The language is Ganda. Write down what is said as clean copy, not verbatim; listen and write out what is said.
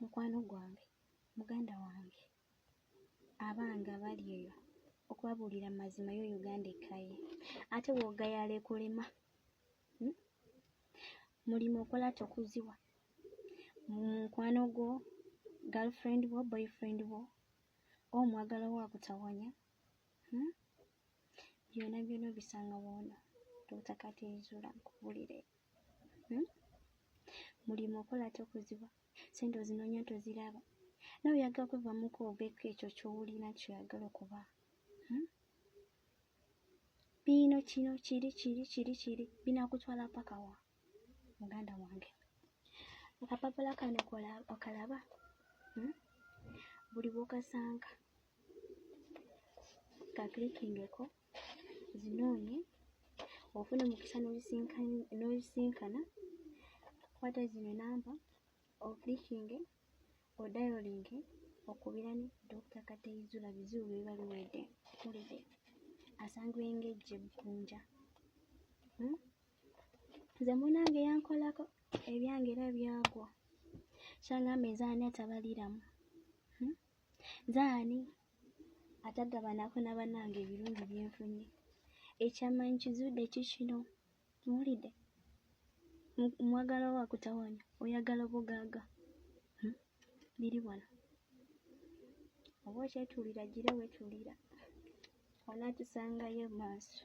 mukwano gwange, muganda wange, abange abali eyo okubabuulira mazima yo Uganda ekkaye ate woogayala ekulema. Mulimu okola tokuziwa mukwano gwo, girlfriend wo, boyfriend wo, omwagala wo akutawanya. Byonna byonna obisanga woono Dr. Kateizula nkubulire. Mulimu okola tokuziwa, sente ozinoonya toziraba, nawe oyagala kwevamuko obeeko ekyo ky'owulira kyoyagala okuba. Biino kiri binakutwala paka wa muganda wange. Akapapula kano okalaba, buli bw'okasanga kaklikingeko zinoonye, ofune omukisa n'obisinkana, kwata zino namba oklikinge odayolinge okubirani Dr. Kateizula bizibu bye biba biwedde mpulire asangibwa Engejje Bukkunja. Nze munange yankolako ebyange era byagwa. Kyangambe nzaani atabaliramu, nzaani atagabanako na bannange ebirungi byenfunye. Ekyammanyi kizudde kikino, muwulidde? Mwagala wo akutawanya, oyagala bugagga. Biri wano. Oba okyetuulira gira wetuulira, onaatusangayo maaso.